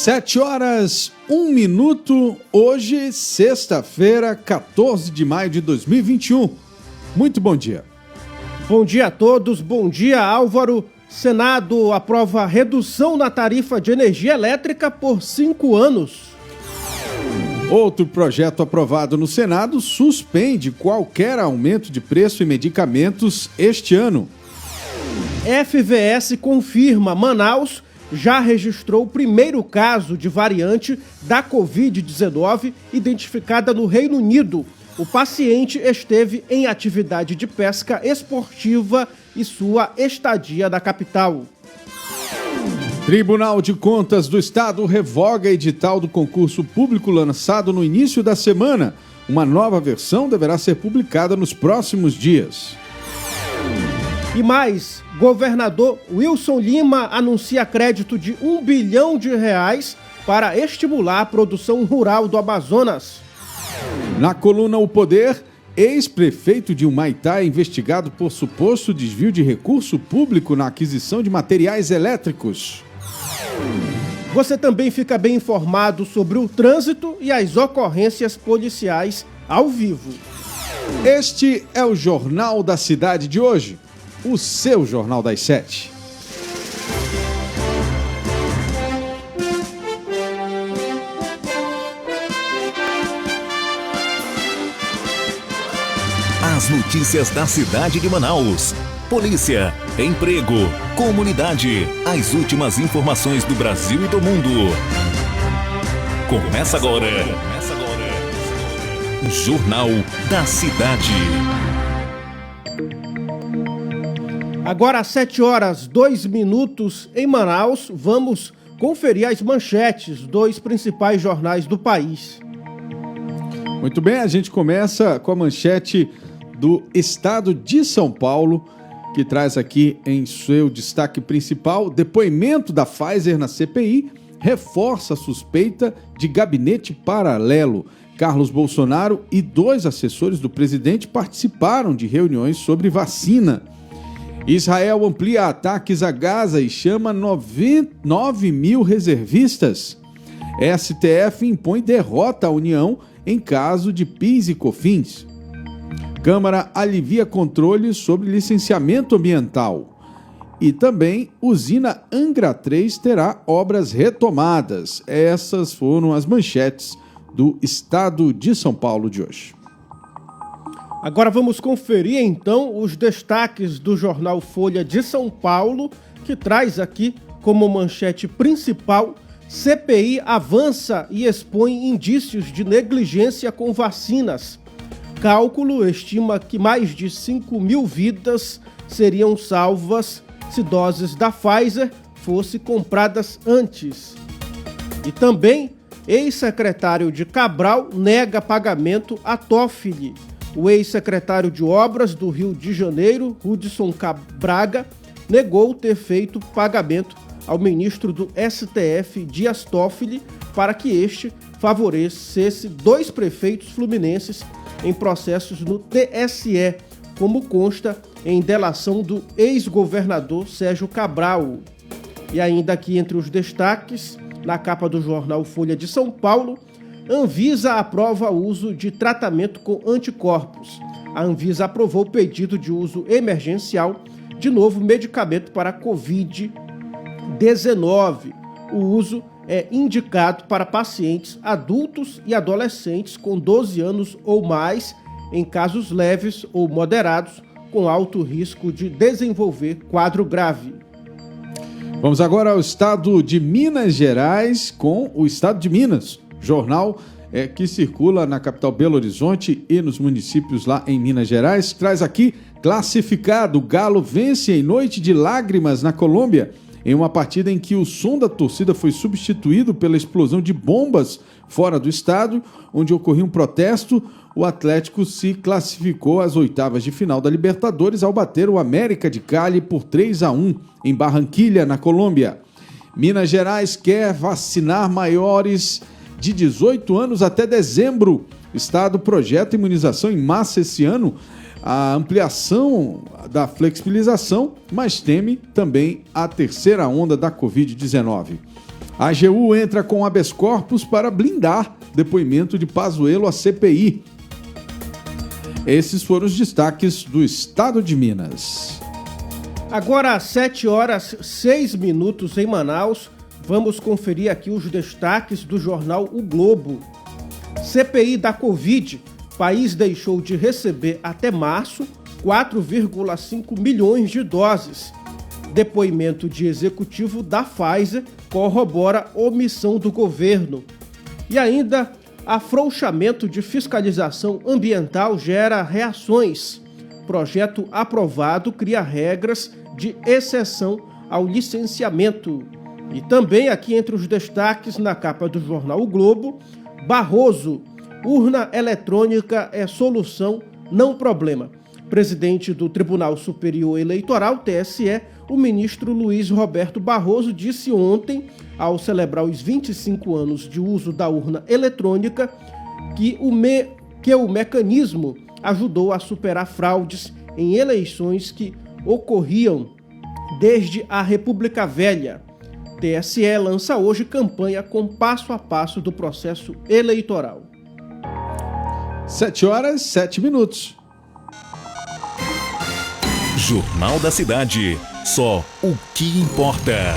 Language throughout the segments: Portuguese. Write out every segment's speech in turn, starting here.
7h01, hoje, sexta-feira, 14 de maio de 2021. Muito bom dia. Bom dia a todos, bom dia, Álvaro. Senado aprova redução na tarifa de energia elétrica por 5 anos. Outro projeto aprovado no Senado suspende qualquer aumento de preço em medicamentos este ano. FVS confirma: Manaus já registrou o primeiro caso de variante da Covid-19 identificada no Reino Unido. O paciente esteve em atividade de pesca esportiva e sua estadia na capital. Tribunal de Contas do Estado revoga edital do concurso público lançado no início da semana. Uma nova versão deverá ser publicada nos próximos dias. E mais, governador Wilson Lima anuncia crédito de R$1 bilhão para estimular a produção rural do Amazonas. Na coluna O Poder, ex-prefeito de Humaitá é investigado por suposto desvio de recurso público na aquisição de materiais elétricos. Você também fica bem informado sobre o trânsito e as ocorrências policiais ao vivo. Este é o Jornal da Cidade de hoje, o seu Jornal das 7. As notícias da cidade de Manaus. Polícia, emprego, comunidade, as últimas informações do Brasil e do mundo. Começa agora. Jornal da Cidade. Agora às 7h02 em Manaus, vamos conferir as manchetes dos principais jornais do país. Muito bem, a gente começa com a manchete do Estado de São Paulo, que traz aqui em seu destaque principal: depoimento da Pfizer na CPI reforça a suspeita de gabinete paralelo. Carlos Bolsonaro e 2 assessores do presidente participaram de reuniões sobre vacina. Israel amplia ataques a Gaza e chama 9 mil reservistas. STF impõe derrota à União em caso de PIS e COFINS. Câmara alivia controle sobre licenciamento ambiental. E também usina Angra 3 terá obras retomadas. Essas foram as manchetes do Estado de São Paulo de hoje. Agora vamos conferir então os destaques do jornal Folha de São Paulo, que traz aqui como manchete principal: CPI avança e expõe indícios de negligência com vacinas. Cálculo estima que mais de 5 mil vidas seriam salvas se doses da Pfizer fossem compradas antes. E também, ex-secretário de Cabral nega pagamento a Toffoli. O ex-secretário de Obras do Rio de Janeiro, Hudson Braga, negou ter feito pagamento ao ministro do STF, Dias Toffoli, para que este favorecesse 2 prefeitos fluminenses em processos no TSE, como consta em delação do ex-governador Sérgio Cabral. E ainda aqui entre os destaques, na capa do jornal Folha de São Paulo: Anvisa aprova o uso de tratamento com anticorpos. A Anvisa aprovou o pedido de uso emergencial de novo medicamento para a Covid-19. O uso é indicado para pacientes adultos e adolescentes com 12 anos ou mais, em casos leves ou moderados, com alto risco de desenvolver quadro grave. Vamos agora ao estado de Minas Gerais com o Estado de Minas, jornal que circula na capital Belo Horizonte e nos municípios lá em Minas Gerais. Traz aqui: classificado, Galo vence em noite de lágrimas na Colômbia, em uma partida em que o som da torcida foi substituído pela explosão de bombas fora do estádio, onde ocorria um protesto. O Atlético se classificou às oitavas de final da Libertadores ao bater o América de Cali por 3-1 em Barranquilha, na Colômbia. Minas Gerais quer vacinar maiores de 18 anos até dezembro. Estado projeta imunização em massa esse ano. A ampliação da flexibilização, mas teme também a terceira onda da Covid-19. A AGU entra com habeas corpus para blindar depoimento de Pazuello à CPI. Esses foram os destaques do Estado de Minas. Agora às 7h06 em Manaus, vamos conferir aqui os destaques do jornal O Globo. CPI da Covid. País deixou de receber até março 4,5 milhões de doses. Depoimento de executivo da Pfizer corrobora omissão do governo. E ainda, afrouxamento de fiscalização ambiental gera reações. Projeto aprovado cria regras de exceção ao licenciamento. E também aqui entre os destaques na capa do jornal O Globo, Barroso, urna eletrônica é solução, não problema. Presidente do Tribunal Superior Eleitoral, TSE, o ministro Luiz Roberto Barroso disse ontem, ao celebrar os 25 anos de uso da urna eletrônica, que o mecanismo ajudou a superar fraudes em eleições que ocorriam desde a República Velha. TSE lança hoje campanha com passo a passo do processo eleitoral. 7h07. Jornal da Cidade. Só o que importa.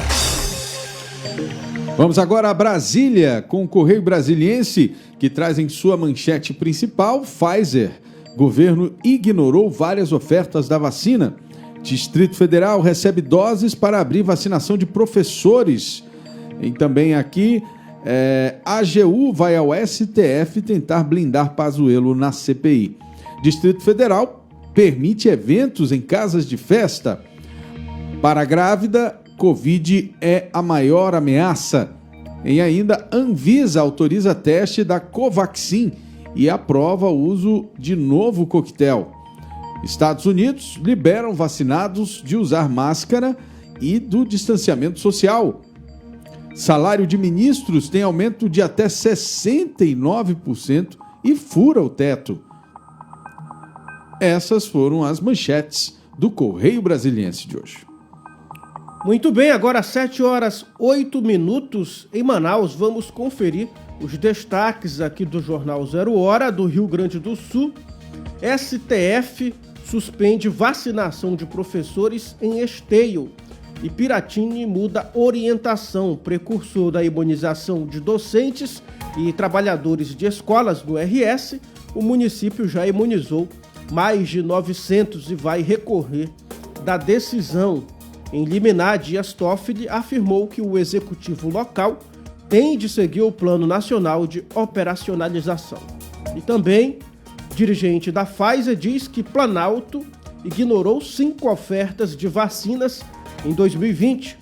Vamos agora a Brasília, com o Correio Brasiliense, que traz em sua manchete principal Pfizer. Governo ignorou várias ofertas da vacina. Distrito Federal recebe doses para abrir vacinação de professores. E também aqui, a AGU vai ao STF tentar blindar Pazuello na CPI. Distrito Federal permite eventos em casas de festa. Para a grávida, Covid é a maior ameaça. E ainda, Anvisa autoriza teste da Covaxin e aprova o uso de novo coquetel. Estados Unidos liberam vacinados de usar máscara e do distanciamento social. Salário de ministros tem aumento de até 69% e fura o teto. Essas foram as manchetes do Correio Brasiliense de hoje. Muito bem, agora às 7h08 em Manaus, vamos conferir os destaques aqui do Jornal 0 Hora do Rio Grande do Sul. STF suspende vacinação de professores em Esteio. E Piratini muda orientação, precursor da imunização de docentes e trabalhadores de escolas no RS. O município já imunizou mais de 900 e vai recorrer da decisão. Em liminar, Dias Toffoli afirmou que o executivo local tem de seguir o Plano Nacional de Operacionalização. E também, dirigente da Pfizer diz que Planalto ignorou 5 ofertas de vacinas em 2020.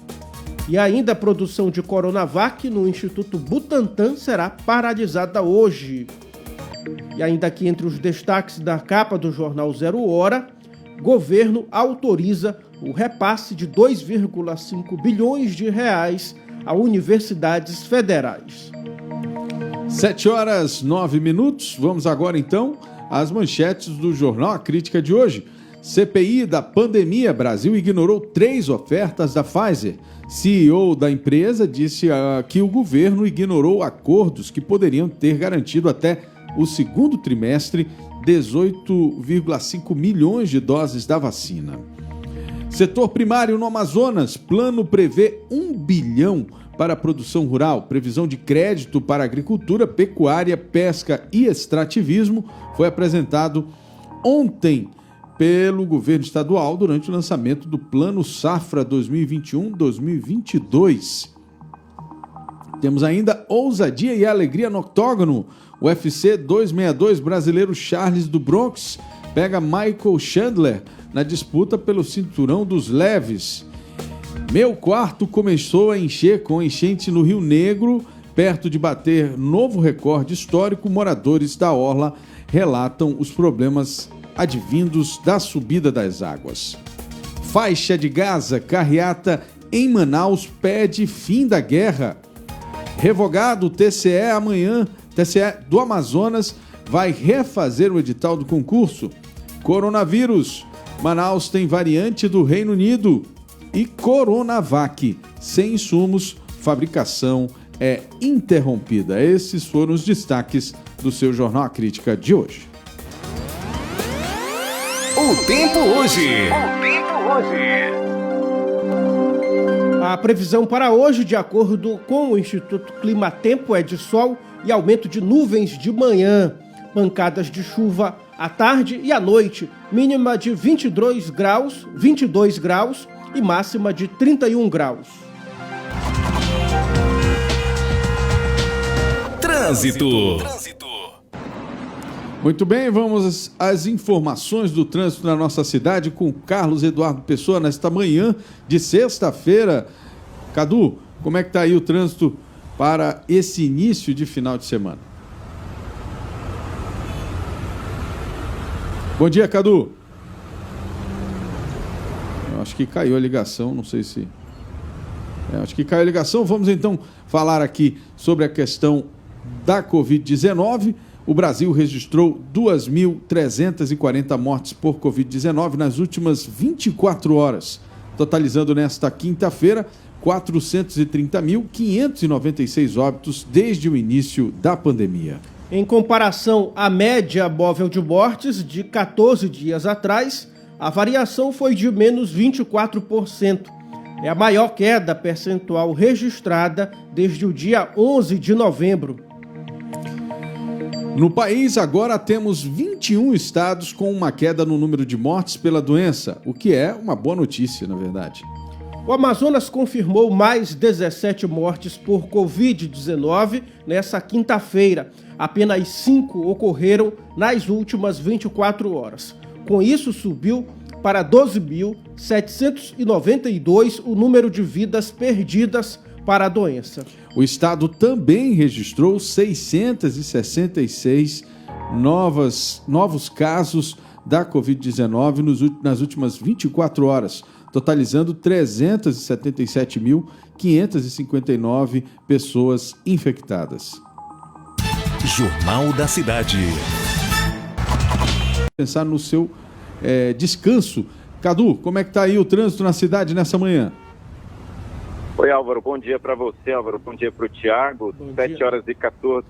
E ainda a produção de Coronavac no Instituto Butantan será paralisada hoje. E ainda aqui entre os destaques da capa do Jornal 0 Hora, governo autoriza o repasse de 2,5 bilhões de reais a universidades federais. 7h09. Vamos agora então às manchetes do Jornal A Crítica de hoje. CPI da pandemia. Brasil ignorou 3 ofertas da Pfizer. CEO da empresa disse que o governo ignorou acordos que poderiam ter garantido até o segundo trimestre 18,5 milhões de doses da vacina. Setor primário no Amazonas. Plano prevê 1 bilhão para a produção rural. Previsão de crédito para agricultura, pecuária, pesca e extrativismo foi apresentado ontem pelo governo estadual durante o lançamento do Plano Safra 2021-2022. Temos ainda ousadia e alegria no octógono. O UFC 262 brasileiro Charles do Bronx pega Michael Chandler na disputa pelo cinturão dos leves. Meu quarto começou a encher com enchente no Rio Negro, perto de bater novo recorde histórico. Moradores da orla relatam os problemas advindos da subida das águas. Faixa de Gaza, carreata em Manaus pede fim da guerra. Revogado o TCE amanhã. TCE do Amazonas vai refazer o edital do concurso. Coronavírus. Manaus tem variante do Reino Unido. E Coronavac, sem insumos, fabricação é interrompida. Esses foram os destaques do seu Jornal A Crítica de hoje. O tempo hoje. A previsão para hoje, de acordo com o Instituto Climatempo, é de sol e aumento de nuvens de manhã, pancadas de chuva à tarde e à noite, mínima de 22 graus e máxima de 31 graus. Trânsito. Muito bem, vamos às informações do trânsito na nossa cidade com Carlos Eduardo Pessoa nesta manhã de sexta-feira. Cadu, como é que está aí o trânsito para esse início de final de semana? Bom dia, Cadu. Eu acho que caiu a ligação, não sei se... acho que caiu a ligação. Vamos então falar aqui sobre a questão da Covid-19. O Brasil registrou 2.340 mortes por Covid-19 nas últimas 24 horas, totalizando nesta quinta-feira 430.596 óbitos desde o início da pandemia. Em comparação à média móvel de mortes de 14 dias atrás, a variação foi de menos 24%. É a maior queda percentual registrada desde o dia 11 de novembro. No país, agora temos 21 estados com uma queda no número de mortes pela doença, o que é uma boa notícia, na verdade. O Amazonas confirmou mais 17 mortes por Covid-19 nessa quinta-feira. Apenas 5 ocorreram nas últimas 24 horas. Com isso, subiu para 12.792 o número de vidas perdidas para a doença. O estado também registrou 666 novos casos da Covid-19 nas últimas 24 horas, totalizando 377.559 pessoas infectadas. Jornal da Cidade. Pensar no seu descanso. Cadu, como é que está aí o trânsito na cidade nessa manhã? Oi, Álvaro, bom dia para você, Álvaro, bom dia para o Tiago. 7h14.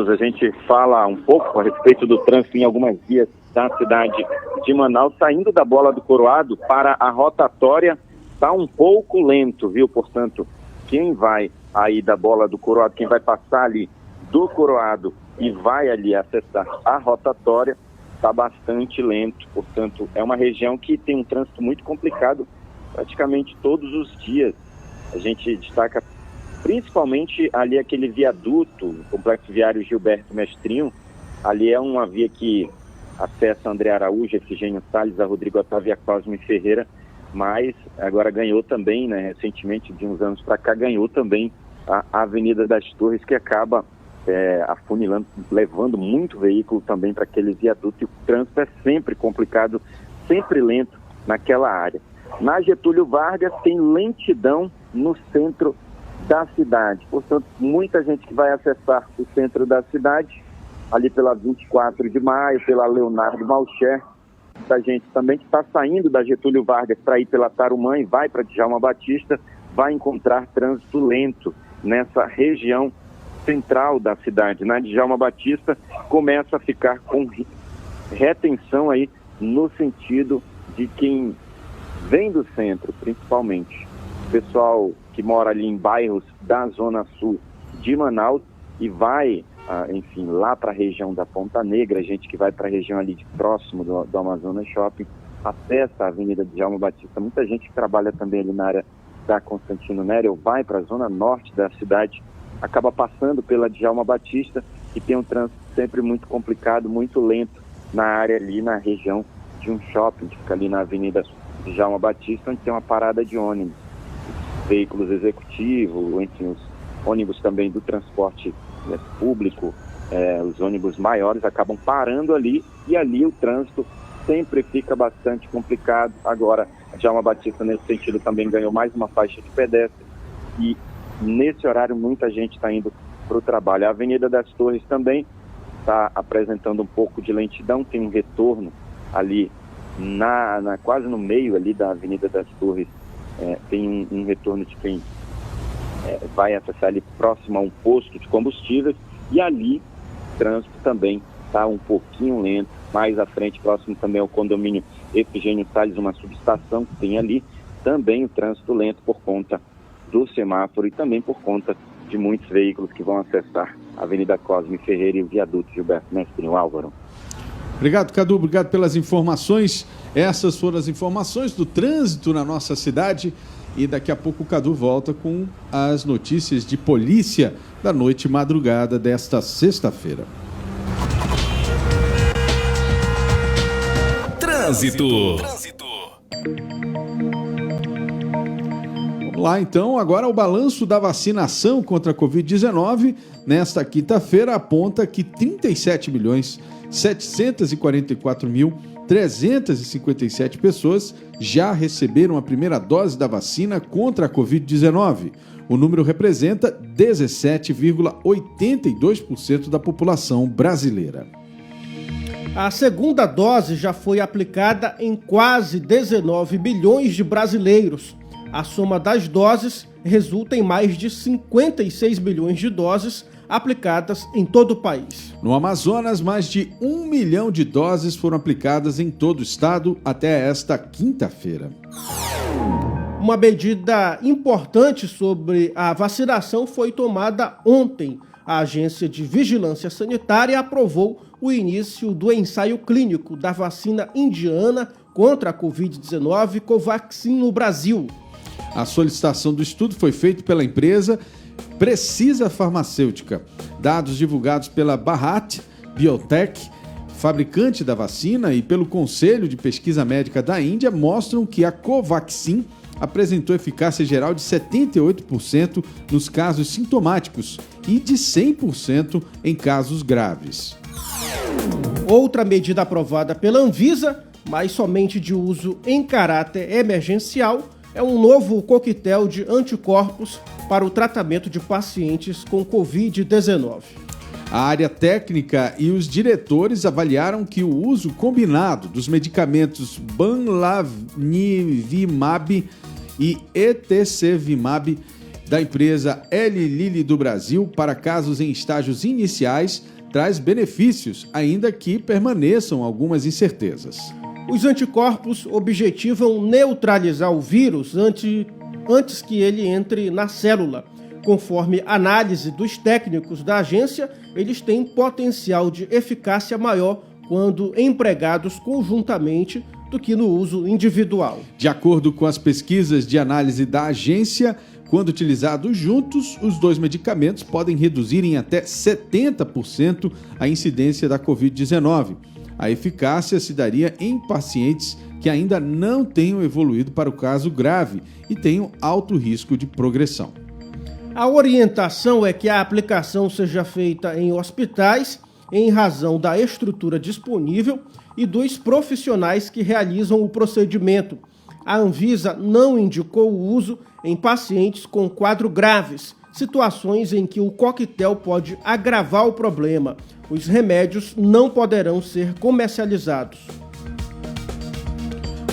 A gente fala um pouco a respeito do trânsito em algumas vias da cidade de Manaus, saindo da Bola do Coroado para a rotatória, está um pouco lento, viu? Portanto, quem vai aí da Bola do Coroado, quem vai passar ali do Coroado e vai ali acessar a rotatória, está bastante lento. Portanto, é uma região que tem um trânsito muito complicado praticamente todos os dias. A gente destaca principalmente ali aquele viaduto, o Complexo Viário Gilberto Mestrinho. Ali é uma via que acessa André Araújo, Efigênio Salles, a Rodrigo Otávio Cosme Ferreira, mas agora ganhou também, né, recentemente, de uns anos para cá, ganhou também a Avenida das Torres, que acaba afunilando, levando muito veículo também para aquele viaduto, e o trânsito é sempre complicado, sempre lento naquela área. Na Getúlio Vargas tem lentidão no centro da cidade, portanto, muita gente que vai acessar o centro da cidade, ali pela 24 de maio, pela Leonardo Malcher, muita gente também que está saindo da Getúlio Vargas para ir pela Tarumã e vai para Djalma Batista, vai encontrar trânsito lento nessa região central da cidade. Na Djalma Batista começa a ficar com retenção aí no sentido de quem vem do centro, principalmente. O pessoal que mora ali em bairros da Zona Sul de Manaus e vai, enfim, lá para a região da Ponta Negra, gente que vai para a região ali de próximo do Amazonas Shopping, acessa a Avenida Djalma Batista. Muita gente que trabalha também ali na área da Constantino Nery, vai para a zona norte da cidade, acaba passando pela Djalma Batista, que tem um trânsito sempre muito complicado, muito lento na área ali, na região de um shopping, que fica ali na Avenida Djalma Batista, onde tem uma parada de ônibus, veículos executivos, enfim, os ônibus também do transporte público, os ônibus maiores acabam parando ali, e ali o trânsito sempre fica bastante complicado. Agora, a Djalma Batista, nesse sentido, também ganhou mais uma faixa de pedestre, e nesse horário muita gente está indo para o trabalho. A Avenida das Torres também está apresentando um pouco de lentidão, tem um retorno ali quase no meio ali da Avenida das Torres, tem um retorno de quem vai acessar ali próximo a um posto de combustíveis, e ali o trânsito também está um pouquinho lento. Mais à frente, próximo também ao condomínio Efigênio Salles, uma subestação que tem ali, também o trânsito lento por conta do semáforo e também por conta de muitos veículos que vão acessar a Avenida Cosme Ferreira e o viaduto Gilberto Mestrinho. Álvaro. Obrigado, Cadu. Obrigado pelas informações. Essas foram as informações do trânsito na nossa cidade. E daqui a pouco o Cadu volta com as notícias de polícia da noite e madrugada desta sexta-feira. Trânsito. Vamos lá, então. Agora o balanço da vacinação contra a Covid-19 nesta quinta-feira aponta que 37.744.357 pessoas já receberam a primeira dose da vacina contra a Covid-19. O número representa 17,82% da população brasileira. A segunda dose já foi aplicada em quase 19 milhões de brasileiros. A soma das doses resulta em mais de 56 milhões de doses aplicadas em todo o país. No Amazonas, mais de 1 milhão de doses foram aplicadas em todo o estado até esta quinta-feira. Uma medida importante sobre a vacinação foi tomada ontem. A Agência de Vigilância Sanitária aprovou o início do ensaio clínico da vacina indiana contra a Covid-19 Covaxin no Brasil. A solicitação do estudo foi feita pela empresa Precisa Farmacêutica. Dados divulgados pela Bharat Biotech, fabricante da vacina, e pelo Conselho de Pesquisa Médica da Índia mostram que a Covaxin apresentou eficácia geral de 78% nos casos sintomáticos e de 100% em casos graves. Outra medida aprovada pela Anvisa, mas somente de uso em caráter emergencial, é um novo coquetel de anticorpos para o tratamento de pacientes com Covid-19. A área técnica e os diretores avaliaram que o uso combinado dos medicamentos Bamlanivimab e Etesevimab da empresa Eli Lilly do Brasil para casos em estágios iniciais traz benefícios, ainda que permaneçam algumas incertezas. Os anticorpos objetivam neutralizar o vírus antes que ele entre na célula. Conforme análise dos técnicos da agência, eles têm potencial de eficácia maior quando empregados conjuntamente do que no uso individual. De acordo com as pesquisas de análise da agência, quando utilizados juntos, os dois medicamentos podem reduzir em até 70% a incidência da Covid-19. A eficácia se daria em pacientes que ainda não tenham evoluído para o caso grave e tenham alto risco de progressão. A orientação é que a aplicação seja feita em hospitais, em razão da estrutura disponível e dos profissionais que realizam o procedimento. A Anvisa não indicou o uso em pacientes com quadro graves, situações em que o coquetel pode agravar o problema. Os remédios não poderão ser comercializados.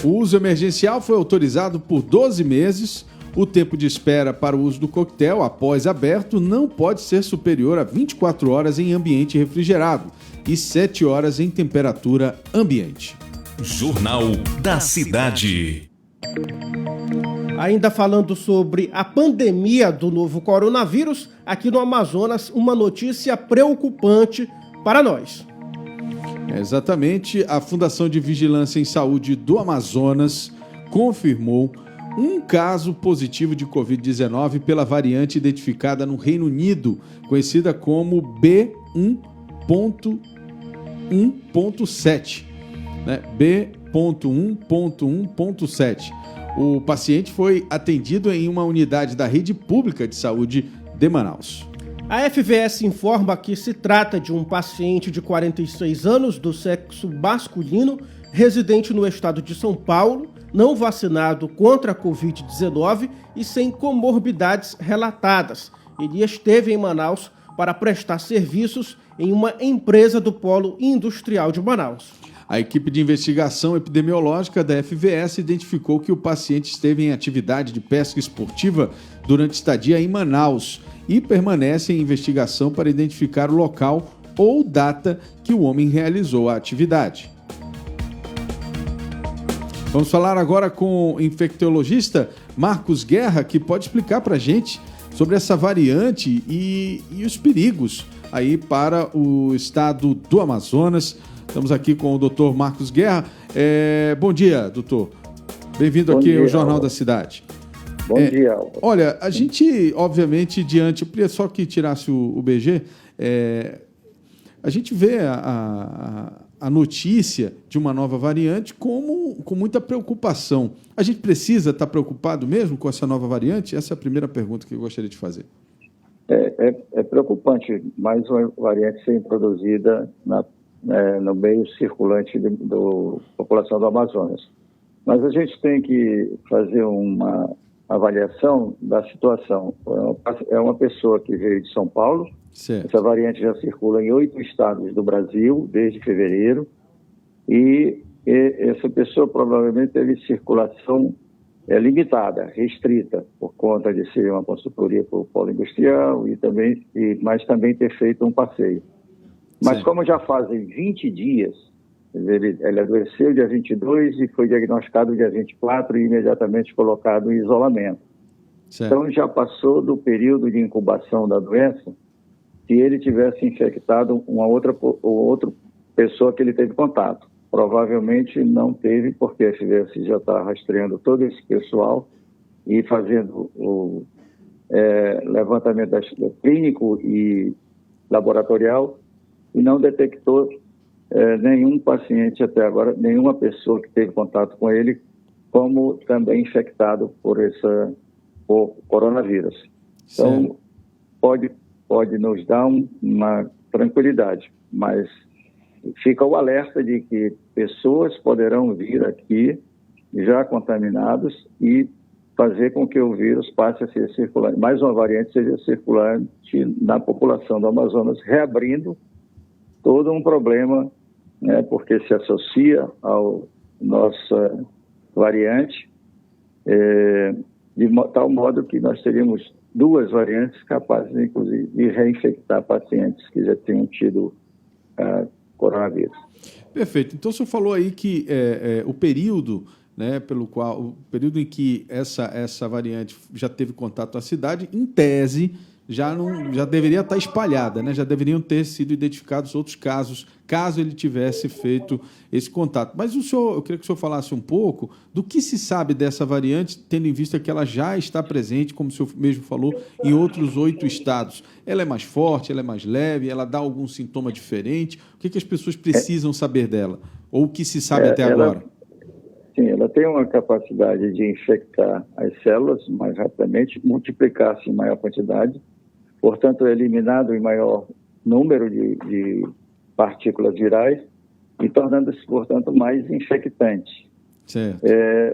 O uso emergencial foi autorizado por 12 meses. O tempo de espera para o uso do coquetel após aberto não pode ser superior a 24 horas em ambiente refrigerado e 7 horas em temperatura ambiente. Jornal da Cidade. Ainda falando sobre a pandemia do novo coronavírus, aqui no Amazonas, uma notícia preocupante para nós. Exatamente, a Fundação de Vigilância em Saúde do Amazonas confirmou um caso positivo de Covid-19 pela variante identificada no Reino Unido, conhecida como B1.1.7, né? B.1.1.7. O paciente foi atendido em uma unidade da rede pública de saúde de Manaus. A FVS informa que se trata de um paciente de 46 anos do sexo masculino, residente no estado de São Paulo, não vacinado contra a Covid-19 e sem comorbidades relatadas. Ele esteve em Manaus para prestar serviços em uma empresa do Polo Industrial de Manaus. A equipe de investigação epidemiológica da FVS identificou que o paciente esteve em atividade de pesca esportiva durante estadia em Manaus e permanece em investigação para identificar o local ou data que o homem realizou a atividade. Vamos falar agora com o infectologista Marcos Guerra, que pode explicar para a gente sobre essa variante e os perigos aí para o estado do Amazonas. Estamos aqui com o doutor Marcos Guerra. Bom dia, doutor. Bem-vindo aqui ao Jornal da Cidade. Bom dia, Álvaro. Olha, a gente, obviamente, eu queria só que tirasse o BG, a gente vê a notícia de uma nova variante com muita preocupação. A gente precisa estar preocupado mesmo com essa nova variante? Essa é a primeira pergunta que eu gostaria de fazer. É preocupante mais uma variante ser introduzida no meio circulante da população do Amazonas. Mas a gente tem que fazer uma avaliação da situação. É uma pessoa que veio de São Paulo. Certo. Essa variante já circula em 8 estados do Brasil desde fevereiro e essa pessoa provavelmente teve circulação limitada, restrita, por conta de ser uma consultoria para o polo industrial mas também ter feito um passeio. Mas certo. Como já fazem 20 dias, ele adoeceu dia 22 e foi diagnosticado dia 24 e imediatamente colocado em isolamento. Certo. Então já passou do período de incubação da doença. Se ele tivesse infectado uma outra pessoa que ele teve contato. Provavelmente não teve, porque a FVS já está rastreando todo esse pessoal e fazendo o levantamento clínico e laboratorial e não detectou nenhum paciente até agora, nenhuma pessoa que teve contato com ele, como também infectado por coronavírus. Então, pode nos dar uma tranquilidade, mas fica o alerta de que pessoas poderão vir aqui já contaminados e fazer com que o vírus passe a ser circulante, mais uma variante seja circulante na população do Amazonas, reabrindo todo um problema, né, porque se associa ao nossa variante, de tal modo que nós teríamos 2 variantes capazes, inclusive, de reinfectar pacientes que já tenham tido coronavírus. Perfeito. Então, o senhor falou aí que o período, né, o período em que essa variante já teve contato com a cidade, em tese, já deveria estar espalhada, né? Já deveriam ter sido identificados outros casos, caso ele tivesse feito esse contato. Mas eu queria que o senhor falasse um pouco do que se sabe dessa variante, tendo em vista que ela já está presente, como o senhor mesmo falou, em outros 8 estados. Ela é mais forte, ela é mais leve, ela dá algum sintoma diferente? O que as pessoas precisam saber dela? Ou o que se sabe até agora? Sim, ela tem uma capacidade de infectar as células mais rapidamente, multiplicar-se em maior quantidade, portanto, é eliminado em maior número de partículas virais e tornando-se, portanto, mais infectante. Certo.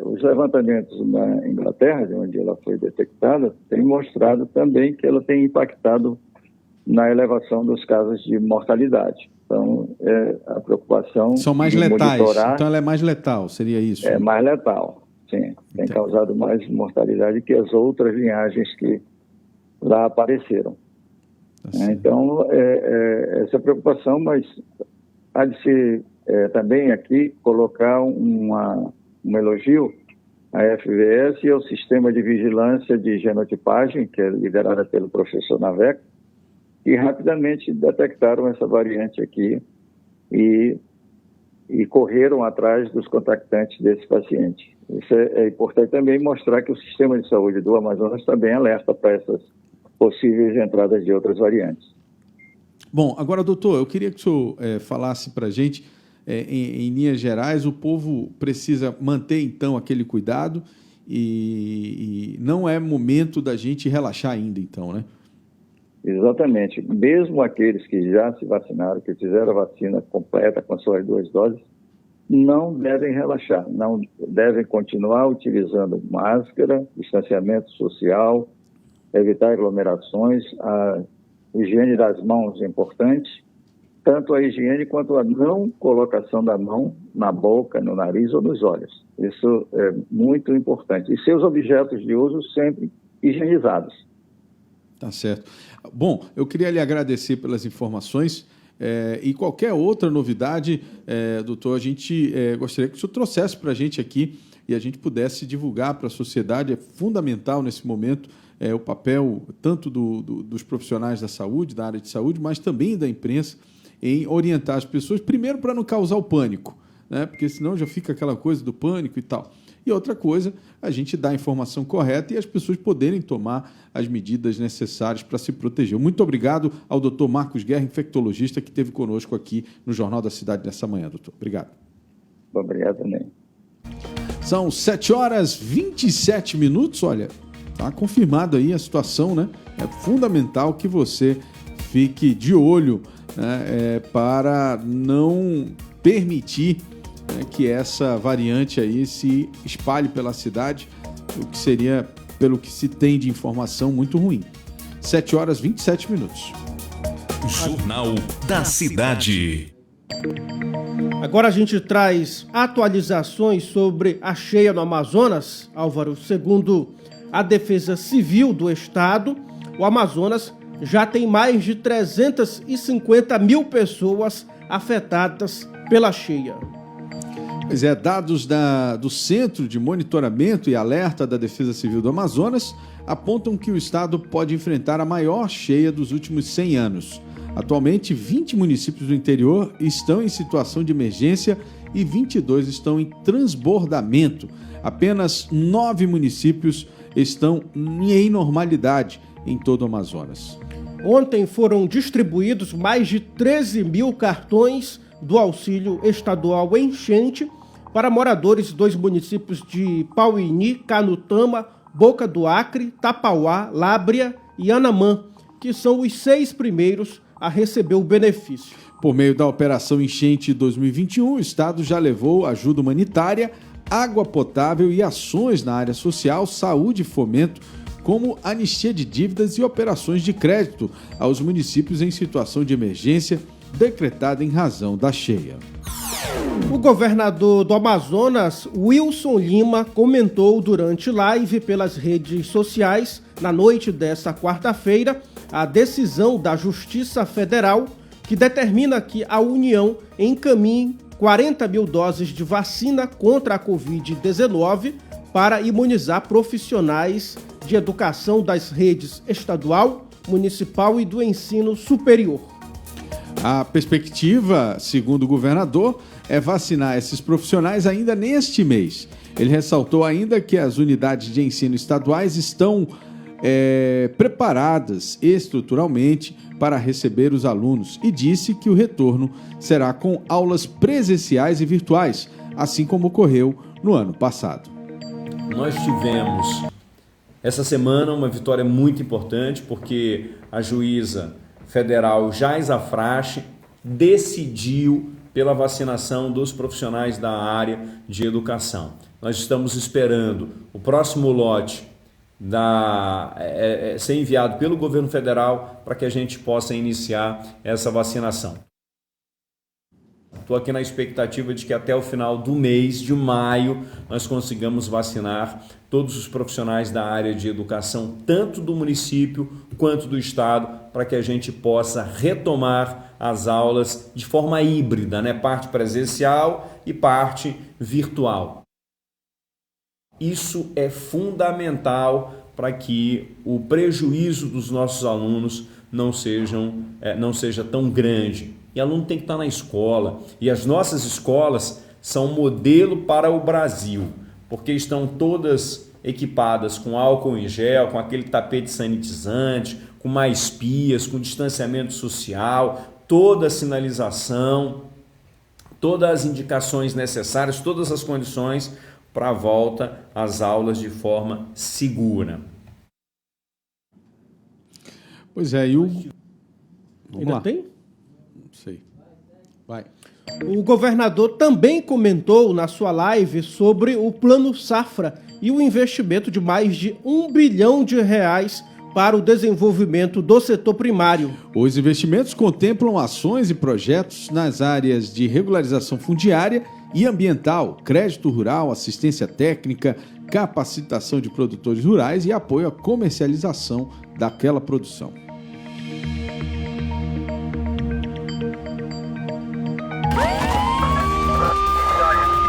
Os levantamentos na Inglaterra, de onde ela foi detectada, têm mostrado também que ela tem impactado na elevação dos casos de mortalidade. Então, a preocupação... São mais letais, então ela é mais letal, seria isso? É mais letal, sim. Tem causado mais mortalidade que as outras linhagens que lá apareceram. Então, essa preocupação, mas há de se também aqui colocar um elogio à FVS e ao Sistema de Vigilância de Genotipagem, que é liderada pelo professor Naveco, que rapidamente detectaram essa variante aqui e correram atrás dos contactantes desse paciente. Isso é importante também mostrar que o sistema de saúde do Amazonas também alerta para essas possíveis entradas de outras variantes. Bom, agora, doutor, eu queria que o senhor falasse para a gente, em linhas gerais, o povo precisa manter, então, aquele cuidado e não é momento da gente relaxar ainda, então, né? Exatamente. Mesmo aqueles que já se vacinaram, que fizeram a vacina completa com as suas 2 doses, não devem relaxar, não devem continuar utilizando máscara, distanciamento social, evitar aglomerações, a higiene das mãos é importante tanto a higiene quanto a não colocação da mão na boca, no nariz ou nos olhos. Isso é muito importante. E seus objetos de uso sempre higienizados. Tá certo. Bom, eu queria lhe agradecer pelas informações e qualquer outra novidade, doutor, a gente gostaria que o senhor trouxesse para a gente aqui e a gente pudesse divulgar para a sociedade. É fundamental nesse momento o papel tanto dos profissionais da saúde, da área de saúde, mas também da imprensa em orientar as pessoas, primeiro para não causar o pânico, né? Porque senão já fica aquela coisa do pânico e tal. E outra coisa, a gente dá a informação correta e as pessoas poderem tomar as medidas necessárias para se proteger. Muito obrigado ao doutor Marcos Guerra, infectologista, que esteve conosco aqui no Jornal da Cidade nessa manhã, doutor. Obrigado. Obrigado também. São 7h27. Olha, está confirmado aí a situação, né? É fundamental que você fique de olho, né, para não permitir que essa variante aí se espalhe pela cidade, o que seria, pelo que se tem de informação, muito ruim. 7h27. Jornal da Cidade. Agora a gente traz atualizações sobre a cheia no Amazonas, Álvaro. Segundo a Defesa Civil do Estado, o Amazonas já tem mais de 350 mil pessoas afetadas pela cheia. Pois dados do Centro de Monitoramento e Alerta da Defesa Civil do Amazonas apontam que o estado pode enfrentar a maior cheia dos últimos 100 anos. Atualmente, 20 municípios do interior estão em situação de emergência e 22 estão em transbordamento. Apenas 9 municípios estão em normalidade em todo o Amazonas. Ontem foram distribuídos mais de 13 mil cartões do auxílio estadual enchente para moradores dos municípios de Pauini, Canutama, Boca do Acre, Tapauá, Lábrea e Anamã, que são os 6 primeiros a receber o benefício. Por meio da Operação Enchente 2021, o estado já levou ajuda humanitária, água potável e ações na área social, saúde e fomento, como anistia de dívidas e operações de crédito aos municípios em situação de emergência decretada em razão da cheia. O governador do Amazonas, Wilson Lima, comentou durante live pelas redes sociais, na noite desta quarta-feira, a decisão da Justiça Federal que determina que a União encaminhe 40 mil doses de vacina contra a Covid-19 para imunizar profissionais de educação das redes estadual, municipal e do ensino superior. A perspectiva, segundo o governador, é vacinar esses profissionais ainda neste mês. Ele ressaltou ainda que as unidades de ensino estaduais estão preparadas estruturalmente para receber os alunos e disse que o retorno será com aulas presenciais e virtuais, assim como ocorreu no ano passado. Nós tivemos essa semana uma vitória muito importante porque a juíza federal Jais Afrache decidiu pela vacinação dos profissionais da área de educação. Nós estamos esperando o próximo lote ser enviado pelo governo federal para que a gente possa iniciar essa vacinação. Estou aqui na expectativa de que até o final do mês de maio nós consigamos vacinar todos os profissionais da área de educação, tanto do município quanto do estado, para que a gente possa retomar as aulas de forma híbrida, né? Parte presencial e parte virtual. Isso é fundamental para que o prejuízo dos nossos alunos não seja tão grande. E aluno tem que estar na escola. E as nossas escolas são modelo para o Brasil, porque estão todas equipadas com álcool em gel, com aquele tapete sanitizante, com mais pias, com distanciamento social, toda a sinalização, todas as indicações necessárias, todas as condições para a volta às aulas de forma segura. Pois é, e o... Ainda tem? Não sei. Vai. O governador também comentou na sua live sobre o Plano Safra e o investimento de mais de R$1 bilhão para o desenvolvimento do setor primário. Os investimentos contemplam ações e projetos nas áreas de regularização fundiária e ambiental, crédito rural, assistência técnica, capacitação de produtores rurais e apoio à comercialização daquela produção.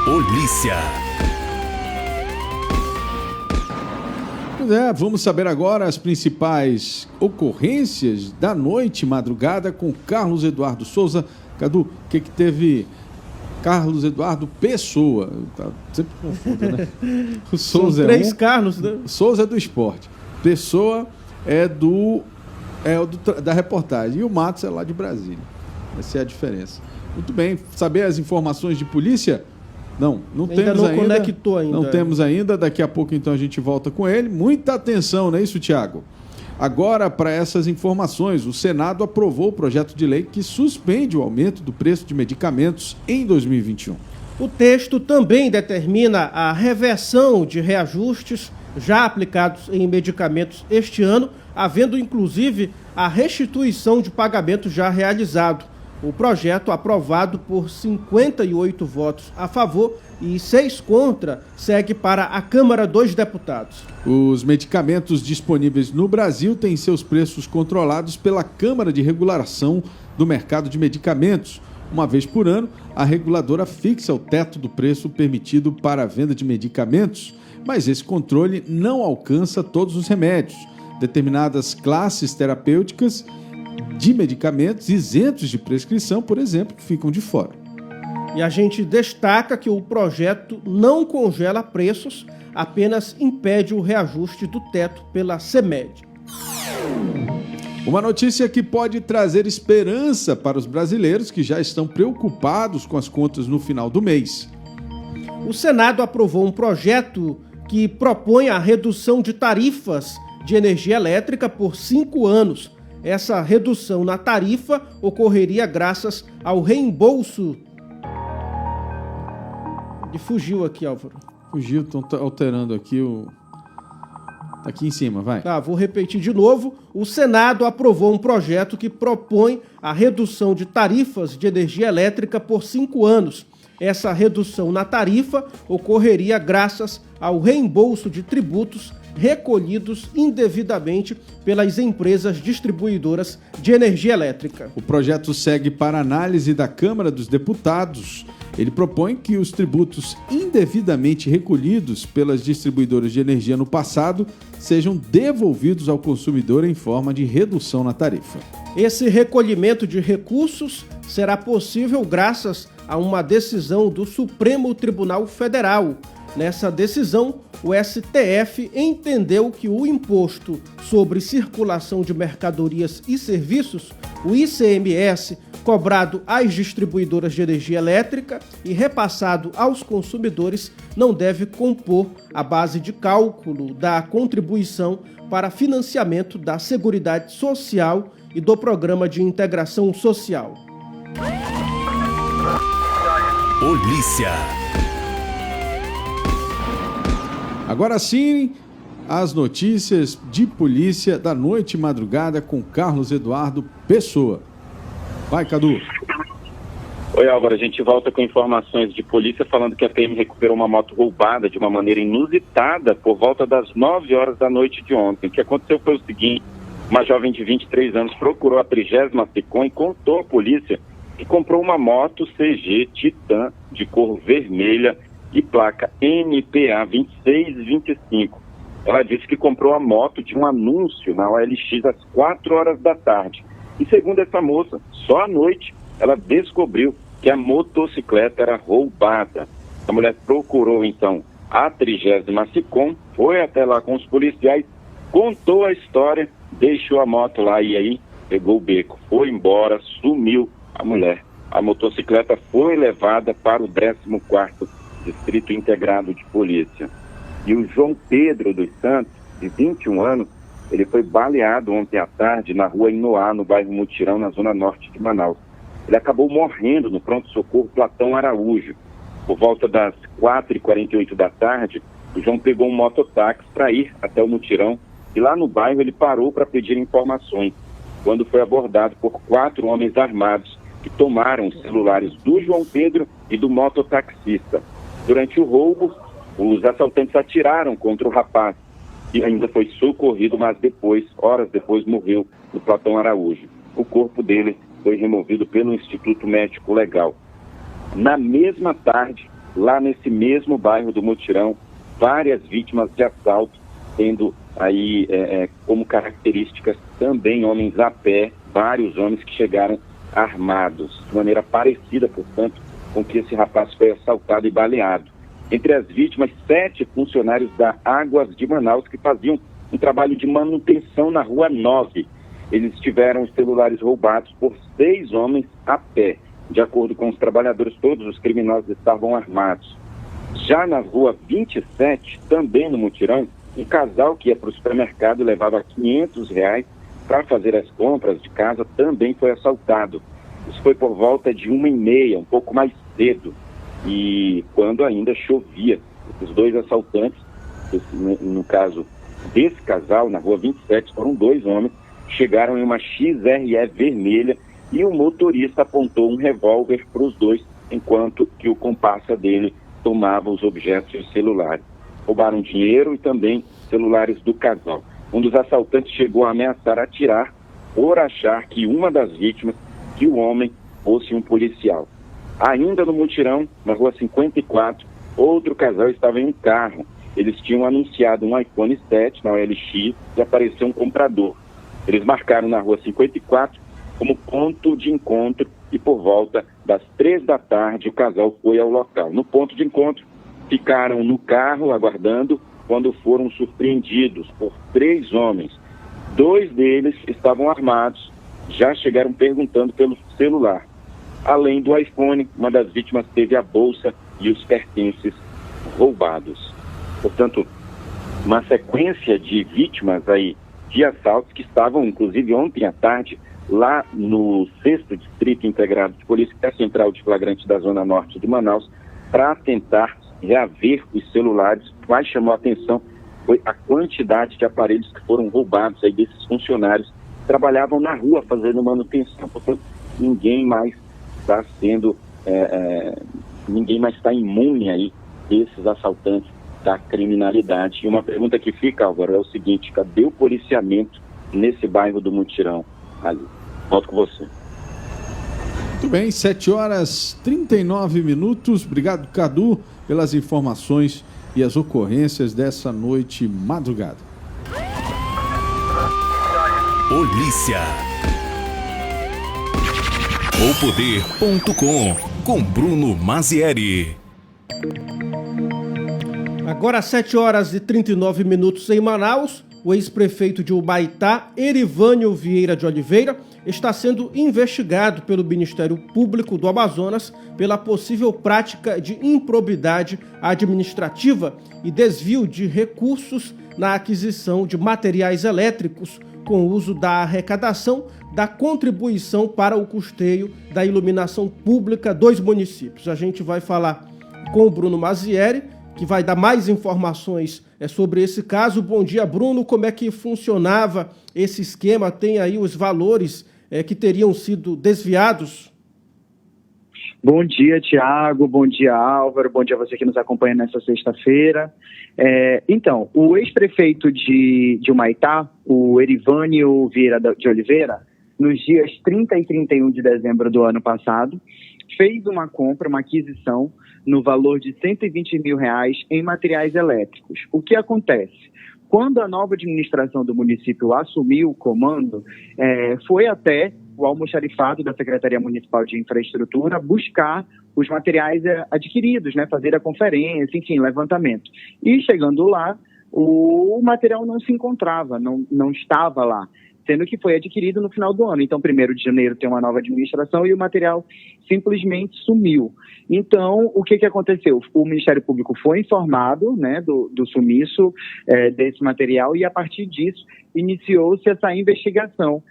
Polícia. Vamos saber agora as principais ocorrências da noite madrugada com Carlos Eduardo Souza. Cadu, o que teve Carlos Eduardo Pessoa? Tá sempre confundo, né? O Souza São três Carlos, né? Souza é do esporte. Pessoa é da reportagem. E o Matos é lá de Brasília. Essa é a diferença. Muito bem. Saber as informações de polícia? Não temos ainda. Conectou ainda. Não temos ainda. Daqui a pouco, então, a gente volta com ele. Muita atenção, não é isso, Tiago? Agora, para essas informações, o Senado aprovou o projeto de lei que suspende o aumento do preço de medicamentos em 2021. O texto também determina a reversão de reajustes já aplicados em medicamentos este ano, havendo inclusive a restituição de pagamento já realizado. O projeto, aprovado por 58 votos a favor e 6 contra, segue para a Câmara dos Deputados. Os medicamentos disponíveis no Brasil têm seus preços controlados pela Câmara de Regulação do Mercado de Medicamentos. Uma vez por ano, a reguladora fixa o teto do preço permitido para a venda de medicamentos, mas esse controle não alcança todos os remédios. Determinadas classes terapêuticas de medicamentos isentos de prescrição, por exemplo, ficam de fora. E a gente destaca que o projeto não congela preços, apenas impede o reajuste do teto pela CEMED. Uma notícia que pode trazer esperança para os brasileiros que já estão preocupados com as contas no final do mês. O Senado aprovou um projeto que propõe a redução de tarifas de energia elétrica por 5 anos. Essa redução na tarifa ocorreria graças ao reembolso. Fugiu aqui, Álvaro. Fugiu, estão alterando aqui o... Aqui em cima, vai. Tá, vou repetir de novo. O Senado aprovou um projeto que propõe a redução de tarifas de energia elétrica por 5 anos. Essa redução na tarifa ocorreria graças ao reembolso de tributos recolhidos indevidamente pelas empresas distribuidoras de energia elétrica. O projeto segue para análise da Câmara dos Deputados. Ele propõe que os tributos indevidamente recolhidos pelas distribuidoras de energia no passado sejam devolvidos ao consumidor em forma de redução na tarifa. Esse recolhimento de recursos será possível graças a uma decisão do Supremo Tribunal Federal. Nessa decisão, o STF entendeu que o Imposto sobre Circulação de Mercadorias e Serviços, o ICMS, cobrado às distribuidoras de energia elétrica e repassado aos consumidores, não deve compor a base de cálculo da contribuição para financiamento da Seguridade Social e do Programa de Integração Social. Polícia. Agora sim, as notícias de polícia da noite e madrugada com Carlos Eduardo Pessoa. Vai, Cadu. Oi, Álvaro. A gente volta com informações de polícia falando que a PM recuperou uma moto roubada de uma maneira inusitada por volta das 9 horas da noite de ontem. O que aconteceu foi o seguinte: uma jovem de 23 anos procurou a 30ª SECOM e contou à polícia que comprou uma moto CG Titan de cor vermelha e placa NPA 2625. Ela disse que comprou a moto de um anúncio na OLX às 4 horas da tarde. E segundo essa moça, só à noite ela descobriu que a motocicleta era roubada. A mulher procurou então a 30ª SECOM, foi até lá com os policiais, contou a história, deixou a moto lá e aí pegou o beco, foi embora, sumiu a mulher. A motocicleta foi levada para o 14º Distrito Integrado de Polícia. E o João Pedro dos Santos, de 21 anos, ele foi baleado ontem à tarde na rua Inoá, no bairro Mutirão, na zona norte de Manaus. Ele acabou morrendo no pronto-socorro Platão Araújo. Por volta das 4h48 da tarde, o João pegou um mototáxi para ir até o Mutirão e lá no bairro ele parou para pedir informações, quando foi abordado por 4 homens armados que tomaram os celulares do João Pedro e do mototaxista. Durante o roubo, os assaltantes atiraram contra o rapaz, que ainda foi socorrido, mas horas depois, morreu no Platão Araújo. O corpo dele foi removido pelo Instituto Médico Legal. Na mesma tarde, lá nesse mesmo bairro do Mutirão, várias vítimas de assalto, tendo aí como características também homens a pé, vários homens que chegaram armados, de maneira parecida, portanto, com que esse rapaz foi assaltado e baleado. Entre as vítimas, 7 funcionários da Águas de Manaus que faziam um trabalho de manutenção na Rua 9. Eles tiveram os celulares roubados por 6 homens a pé. De acordo com os trabalhadores, todos os criminosos estavam armados. Já na Rua 27, também no Mutirão, um casal que ia para o supermercado e levava R$500 para fazer as compras de casa também foi assaltado. Isso foi por volta de 1h30, um pouco mais cedo, e quando ainda chovia. Os 2 assaltantes, no caso desse casal, na Rua 27, foram 2 homens, chegaram em uma XRE vermelha e o motorista apontou um revólver para os 2, enquanto que o comparsa dele tomava os objetos e os celulares. Roubaram dinheiro e também celulares do casal. Um dos assaltantes chegou a ameaçar atirar por achar que uma das vítimas, que o homem, fosse um policial. Ainda no Mutirão, na Rua 54, outro casal estava em um carro. Eles tinham anunciado um iPhone 7 na OLX e apareceu um comprador. Eles marcaram na Rua 54 como ponto de encontro e por volta das 3 da tarde o casal foi ao local. No ponto de encontro, ficaram no carro aguardando quando foram surpreendidos por 3 homens. 2 deles estavam armados, já chegaram perguntando pelo celular. Além do iPhone, uma das vítimas teve a bolsa e os pertences roubados. Portanto, uma sequência de vítimas aí de assaltos que estavam, inclusive, ontem à tarde, lá no 6º Distrito Integrado de Polícia, que é a central de flagrante da Zona Norte de Manaus, para tentar reaver os celulares. O que mais chamou a atenção foi a quantidade de aparelhos que foram roubados aí desses funcionários que trabalhavam na rua fazendo manutenção. Portanto, ninguém mais está sendo, ninguém mais está imune aí desses assaltantes da criminalidade. E uma pergunta que fica, Álvaro, é o seguinte: cadê o policiamento nesse bairro do Mutirão? Ali. Volto com você. Muito bem, 7h39. Obrigado, Cadu, pelas informações e as ocorrências dessa noite madrugada. Polícia. Opoder.com com Bruno Mazieri. Agora às 7h39 em Manaus, o ex-prefeito de Humaitá, Erivânio Vieira de Oliveira, está sendo investigado pelo Ministério Público do Amazonas pela possível prática de improbidade administrativa e desvio de recursos na aquisição de materiais elétricos com o uso da arrecadação da contribuição para o custeio da iluminação pública dos municípios. A gente vai falar com o Bruno Mazieri, que vai dar mais informações sobre esse caso. Bom dia, Bruno. Como é que funcionava esse esquema? Tem aí os valores que teriam sido desviados? Bom dia, Tiago. Bom dia, Álvaro. Bom dia a você que nos acompanha nessa sexta-feira. Então, o ex-prefeito de Humaitá, o Erivânio Vieira de Oliveira, nos dias 30 e 31 de dezembro do ano passado, fez uma compra, uma aquisição, no valor de R$120 mil em materiais elétricos. O que acontece? Quando a nova administração do município assumiu o comando, foi até o almoxarifado da Secretaria Municipal de Infraestrutura buscar os materiais adquiridos, né, fazer a conferência, enfim, levantamento. E chegando lá, o material não se encontrava, não estava lá, sendo que foi adquirido no final do ano. Então, 1º de janeiro tem uma nova administração e o material simplesmente sumiu. Então, o que aconteceu? O Ministério Público foi informado, né, do sumiço desse material e, a partir disso, iniciou-se essa investigação.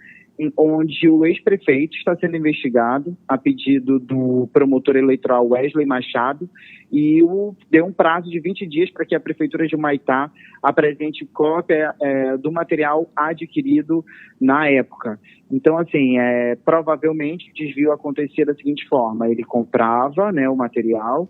onde o ex-prefeito está sendo investigado a pedido do promotor eleitoral Wesley Machado e deu um prazo de 20 dias para que a Prefeitura de Humaitá apresente cópia do material adquirido na época. Então, assim, provavelmente o desvio acontecia da seguinte forma: ele comprava, né, o material,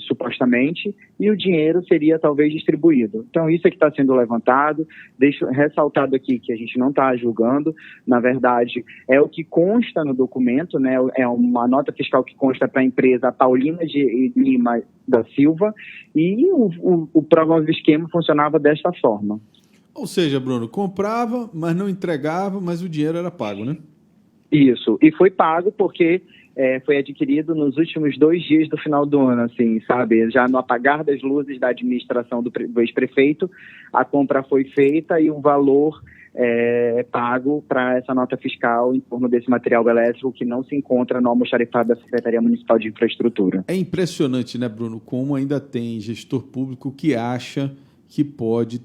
supostamente, e o dinheiro seria talvez distribuído. Então, isso é que está sendo levantado. Deixo ressaltado aqui que a gente não está julgando, na verdade, é o que consta no documento, né, é uma nota fiscal que consta para a empresa Paulina de Lima da Silva, e o provável esquema funcionava desta forma. Ou seja, Bruno, comprava, mas não entregava, mas o dinheiro era pago, né? Isso, e foi pago porque foi adquirido nos últimos 2 dias do final do ano, assim, sabe? Já no apagar das luzes da administração do ex-prefeito, a compra foi feita e o valor pago para essa nota fiscal em torno desse material elétrico que não se encontra no almoxarifado da Secretaria Municipal de Infraestrutura. É impressionante, né, Bruno, como ainda tem gestor público que acha que pode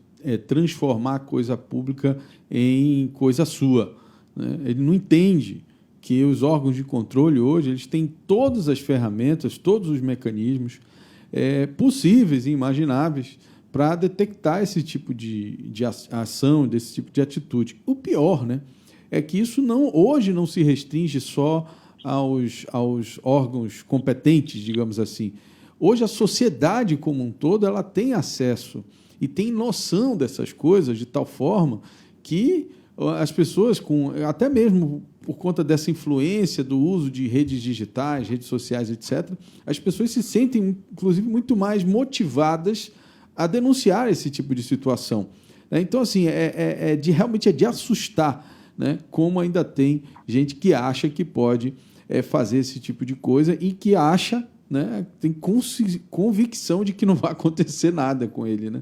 transformar coisa pública em coisa sua, né? Ele não entende que os órgãos de controle hoje eles têm todas as ferramentas, todos os mecanismos possíveis e imagináveis para detectar esse tipo de ação, desse tipo de atitude. O pior, né, é que isso hoje não se restringe só aos órgãos competentes, digamos assim. Hoje a sociedade como um todo ela tem acesso e tem noção dessas coisas de tal forma que as pessoas, até mesmo por conta dessa influência do uso de redes digitais, redes sociais, etc., as pessoas se sentem, inclusive, muito mais motivadas a denunciar esse tipo de situação. Então, assim, realmente é de assustar, né, como ainda tem gente que acha que pode fazer esse tipo de coisa e que acha, né, tem convicção de que não vai acontecer nada com ele, né?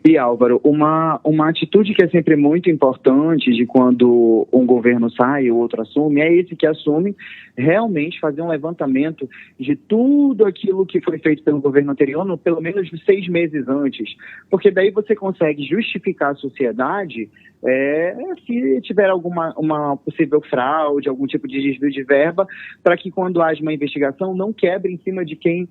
E, Álvaro, uma atitude que é sempre muito importante de quando um governo sai e o outro assume, é esse que assume realmente fazer um levantamento de tudo aquilo que foi feito pelo governo anterior, pelo menos 6 meses antes, porque daí você consegue justificar a sociedade se tiver uma possível fraude, algum tipo de desvio de verba, para que quando haja uma investigação não quebre em cima de quem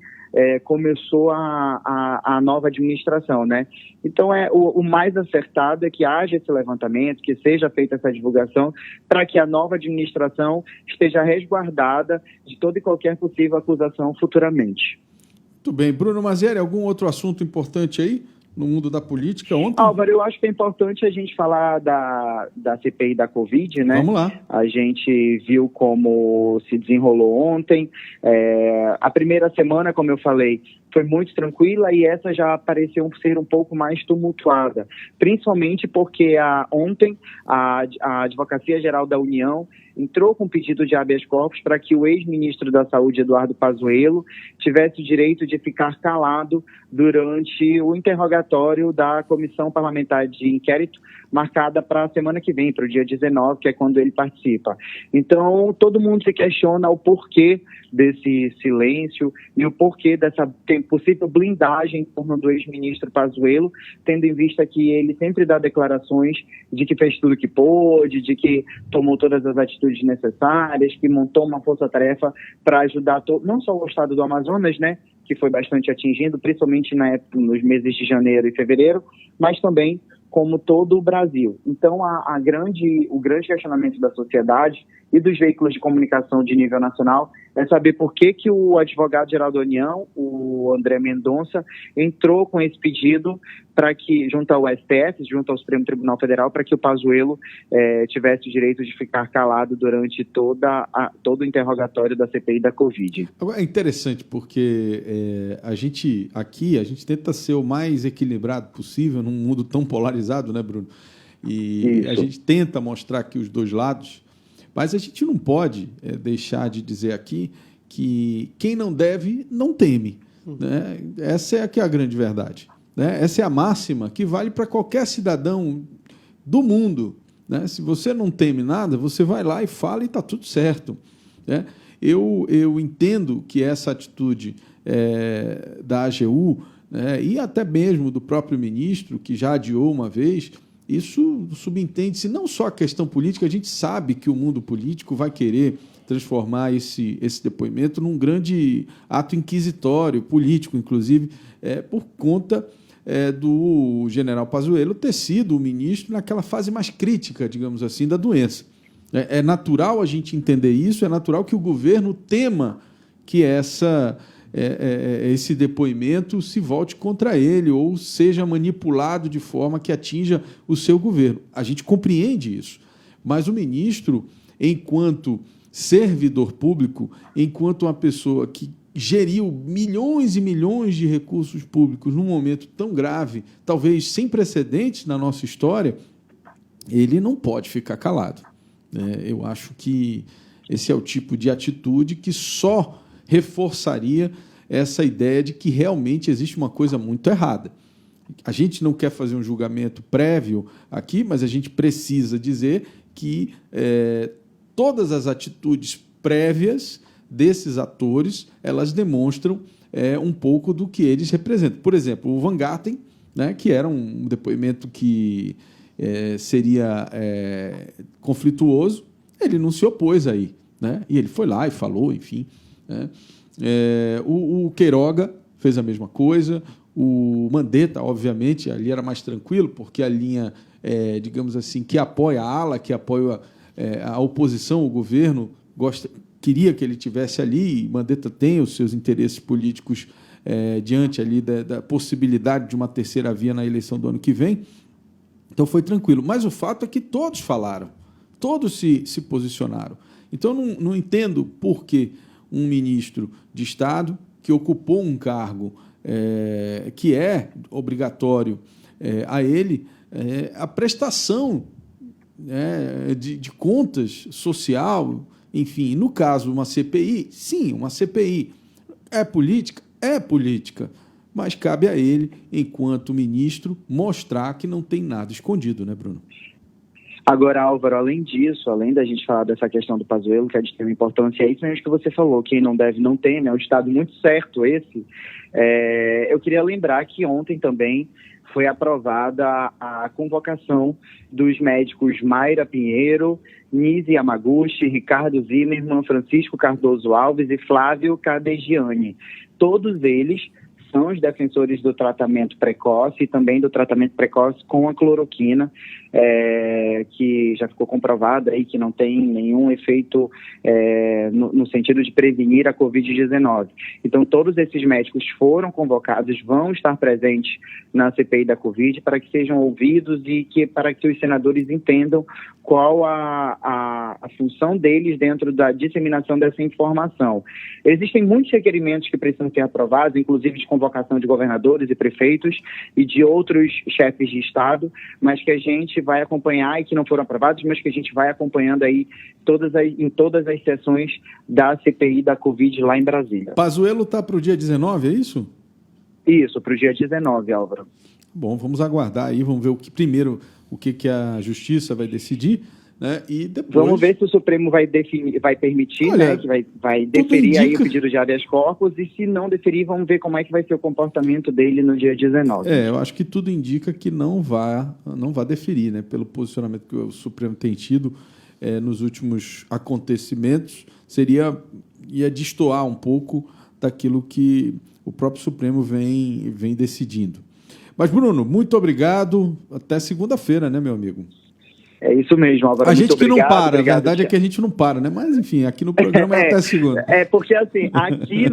começou a nova administração, né? Então, o mais acertado é que haja esse levantamento, que seja feita essa divulgação, para que a nova administração esteja resguardada de toda e qualquer possível acusação futuramente. Muito bem. Bruno Mazzieri, algum outro assunto importante aí no mundo da política ontem? Álvaro, eu acho que é importante a gente falar da CPI da Covid, né? Vamos lá. A gente viu como se desenrolou ontem. A primeira semana, como eu falei, foi muito tranquila e essa já pareceu ser um pouco mais tumultuada, principalmente porque ontem a Advocacia Geral da União entrou com pedido de habeas corpus para que o ex-ministro da Saúde, Eduardo Pazuello, tivesse o direito de ficar calado durante o interrogatório da Comissão Parlamentar de Inquérito, marcada para a semana que vem, para o dia 19, que é quando ele participa. Então, todo mundo se questiona o porquê desse silêncio e o porquê dessa possível blindagem em torno do ex-ministro Pazuello, tendo em vista que ele sempre dá declarações de que fez tudo o que pôde, de que tomou todas as atitudes necessárias, que montou uma força-tarefa para ajudar não só o estado do Amazonas, né, que foi bastante atingido, principalmente nos meses de janeiro e fevereiro, mas também como todo o Brasil. Então, o grande questionamento da sociedade e dos veículos de comunicação de nível nacional é saber por que o advogado-geral da União, o André Mendonça, entrou com esse pedido para que, junto ao STF, junto ao Supremo Tribunal Federal, para que o Pazuello tivesse o direito de ficar calado durante todo o interrogatório da CPI da Covid. Agora, é interessante porque a gente tenta ser o mais equilibrado possível num mundo tão polarizado, né, Bruno? E isso. A gente tenta mostrar aqui os dois lados, mas a gente não pode deixar de dizer aqui que quem não deve, não teme. Né? Essa é a grande verdade. Né? Essa é a máxima que vale para qualquer cidadão do mundo. Né? Se você não teme nada, você vai lá e fala e está tudo certo. Né? Eu entendo que essa atitude da AGU, né, e até mesmo do próprio ministro, que já adiou uma vez, isso subentende-se não só a questão política, a gente sabe que o mundo político vai querer transformar esse depoimento num grande ato inquisitório, político, inclusive, por conta do general Pazuello ter sido o ministro naquela fase mais crítica, digamos assim, da doença. É natural a gente entender isso, é natural que o governo tema que esse depoimento se volte contra ele ou seja manipulado de forma que atinja o seu governo. A gente compreende isso, mas o ministro, enquanto servidor público, enquanto uma pessoa que geriu milhões e milhões de recursos públicos num momento tão grave, talvez sem precedentes na nossa história, ele não pode ficar calado. Eu acho que esse é o tipo de atitude que só reforçaria essa ideia de que realmente existe uma coisa muito errada. A gente não quer fazer um julgamento prévio aqui, mas a gente precisa dizer que todas as atitudes prévias desses atores, elas demonstram um pouco do que eles representam. Por exemplo, o Van Garten, né, que era um depoimento que seria conflituoso, ele não se opôs aí, né? E ele foi lá e falou, enfim. Né? O Queiroga fez a mesma coisa, o Mandetta, obviamente, ali era mais tranquilo, porque a linha, digamos assim, que apoia a ala, que apoia a oposição, o governo, queria que ele tivesse ali, e Mandetta tem os seus interesses políticos diante ali da possibilidade de uma terceira via na eleição do ano que vem, então foi tranquilo. Mas o fato é que todos falaram, todos se posicionaram. Então não entendo por que um ministro de Estado que ocupou um cargo que é obrigatório a ele, a prestação de contas social, enfim, no caso uma CPI, sim, uma CPI é política, mas cabe a ele, enquanto ministro, mostrar que não tem nada escondido, né, Bruno? Agora, Álvaro, além disso, além da gente falar dessa questão do Pazuello, que é de extrema importância, é isso mesmo que você falou, quem não deve não teme, é um estado muito certo esse. Eu queria lembrar que ontem também foi aprovada a convocação dos médicos Mayra Pinheiro, Nise Yamaguchi, Ricardo Zimmermann, Francisco Cardoso Alves e Flávio Cardegiani. Todos eles são os defensores do tratamento precoce e também do tratamento precoce com a cloroquina, que já ficou comprovado aí que não tem nenhum efeito no sentido de prevenir a Covid-19. Então, todos esses médicos foram convocados, vão estar presentes na CPI da Covid para que sejam ouvidos e para que os senadores entendam qual a função deles dentro da disseminação dessa informação. Existem muitos requerimentos que precisam ser aprovados, inclusive de convocação de governadores e prefeitos e de outros chefes de Estado, mas que a gente vai acompanhar e que não foram aprovados, mas que a gente vai acompanhando aí em todas as sessões da CPI da Covid lá em Brasília. Pazuello está para o dia 19, é isso? Isso, para o dia 19, Álvaro. Bom, vamos aguardar aí, vamos ver o que a Justiça vai decidir, né? E depois... Vamos ver se o Supremo vai permitir, olha, né, que vai deferir aí o indica... pedido de habeas corpus, e se não deferir, vamos ver como é que vai ser o comportamento dele no dia 19. Eu acho que tudo indica que não vai deferir, né, pelo posicionamento que o Supremo tem tido nos últimos acontecimentos, ia destoar um pouco daquilo que o próprio Supremo vem decidindo. Mas, Bruno, muito obrigado. Até segunda-feira, né, meu amigo? É isso mesmo, Álvaro. A gente que não para, obrigado, a verdade é que a gente não para, né? Mas, enfim, aqui no programa é até segunda. Porque, assim, aqui